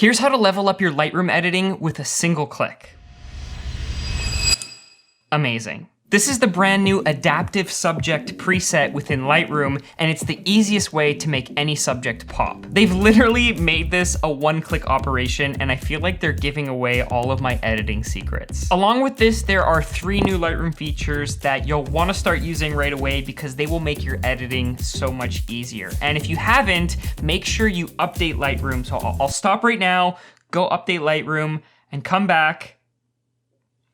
Here's how to level up your Lightroom editing with a single click. Amazing. This is the brand new adaptive subject preset within Lightroom, and it's the easiest way to make any subject pop. They've literally made this a one-click operation, and I feel like they're giving away all of my editing secrets. Along with this, there are 3 new Lightroom features that you'll want to start using right away because they will make your editing so much easier. And if you haven't, make sure you update Lightroom. So I'll stop right now, go update Lightroom, and come back.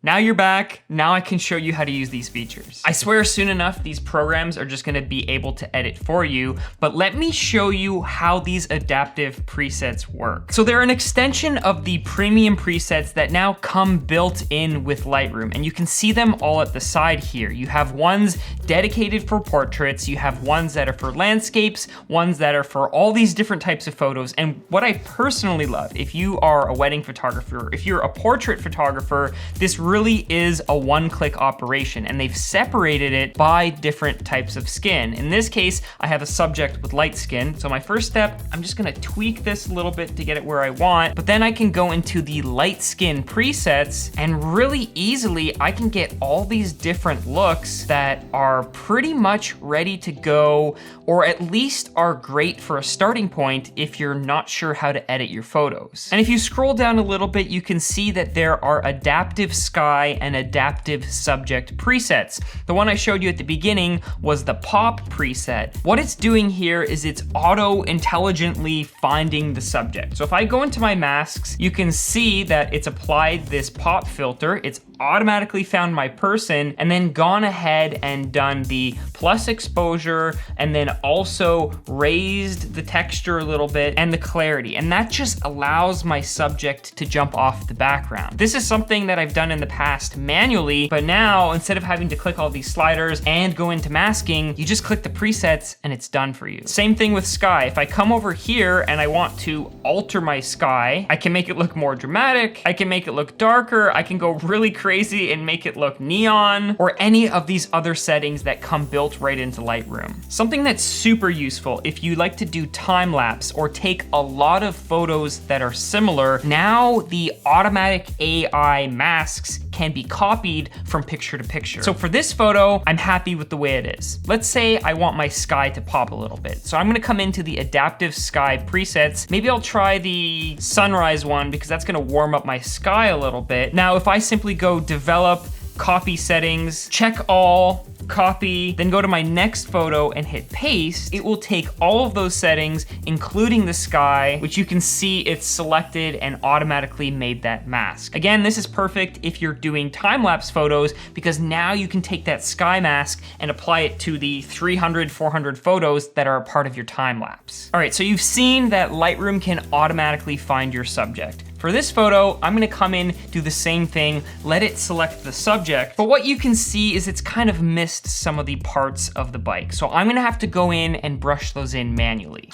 Now you're back. Now I can show you how to use these features. I swear soon enough, these programs are just gonna be able to edit for you, but let me show you how these adaptive presets work. So they're an extension of the premium presets that now come built in with Lightroom, and you can see them all at the side here. You have ones dedicated for portraits, you have ones that are for landscapes, ones that are for all these different types of photos, and what I personally love, if you are a wedding photographer, if you're a portrait photographer, this really is a one-click operation, and they've separated it by different types of skin. In this case, I have a subject with light skin, so my first step, I'm just gonna tweak this a little bit to get it where I want, but then I can go into the light skin presets, and really easily, I can get all these different looks that are pretty much ready to go, or at least are great for a starting point if you're not sure how to edit your photos. And if you scroll down a little bit, you can see that there are adaptive sky and adaptive subject presets. The one I showed you at the beginning was the pop preset. What it's doing here is it's auto-intelligently finding the subject. So if I go into my masks, you can see that it's applied this pop filter. It's automatically found my person and then gone ahead and done the plus exposure and then also raised the texture a little bit and the clarity. And that just allows my subject to jump off the background. This is something that I've done in the past manually, but now instead of having to click all these sliders and go into masking, you just click the presets and it's done for you. Same thing with sky. If I come over here and I want to alter my sky, I can make it look more dramatic, I can make it look darker, I can go really crazy and make it look neon, or any of these other settings that come built right into Lightroom. Something that's super useful if you like to do time lapse or take a lot of photos that are similar, now the automatic AI masks can be copied from picture to picture. So for this photo, I'm happy with the way it is. Let's say I want my sky to pop a little bit. So I'm gonna come into the adaptive sky presets. Maybe I'll try the sunrise one because that's gonna warm up my sky a little bit. Now, if I simply go develop, copy settings, check all, copy, then go to my next photo and hit paste, it will take all of those settings, including the sky, which you can see it's selected and automatically made that mask. Again, this is perfect if you're doing time-lapse photos because now you can take that sky mask and apply it to the 300, 400 photos that are a part of your time-lapse. All right, so you've seen that Lightroom can automatically find your subject. For this photo, I'm gonna come in, do the same thing, let it select the subject, but what you can see is it's kind of missed some of the parts of the bike. So I'm gonna have to go in and brush those in manually.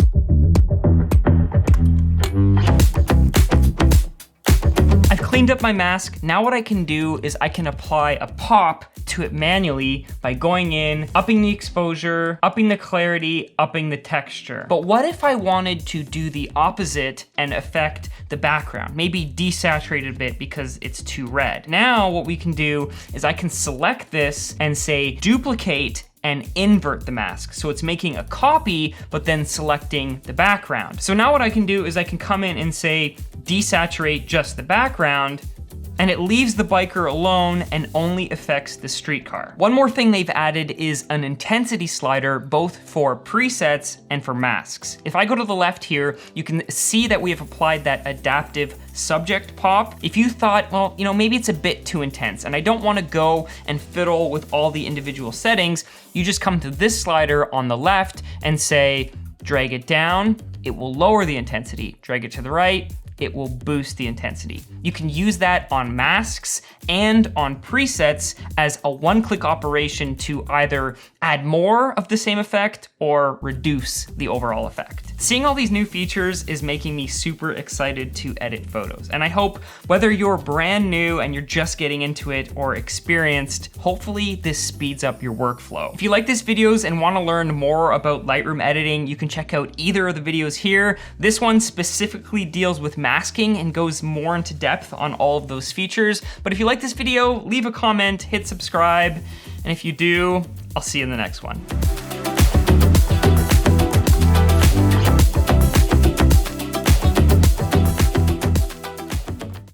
I've cleaned up my mask. Now what I can do is I can apply a pop to it manually by going in, upping the exposure, upping the clarity, upping the texture. But what if I wanted to do the opposite and affect the background? Maybe desaturate it a bit because it's too red. Now what we can do is I can select this and say duplicate and invert the mask. So it's making a copy, but then selecting the background. So now what I can do is I can come in and say desaturate just the background, and it leaves the biker alone and only affects the streetcar. One more thing they've added is an intensity slider, both for presets and for masks. If I go to the left here, you can see that we have applied that adaptive subject pop. If you thought, well, maybe it's a bit too intense and I don't want to go and fiddle with all the individual settings, you just come to this slider on the left and say, drag it down, it will lower the intensity. Drag it to the right, it will boost the intensity. You can use that on masks and on presets as a one-click operation to either add more of the same effect or reduce the overall effect. Seeing all these new features is making me super excited to edit photos. And I hope whether you're brand new and you're just getting into it or experienced, hopefully this speeds up your workflow. If you like this videos and want to learn more about Lightroom editing, you can check out either of the videos here. This one specifically deals with masks masking and goes more into depth on all of those features. But if you like this video, leave a comment, hit subscribe, and if you do, I'll see you in the next one.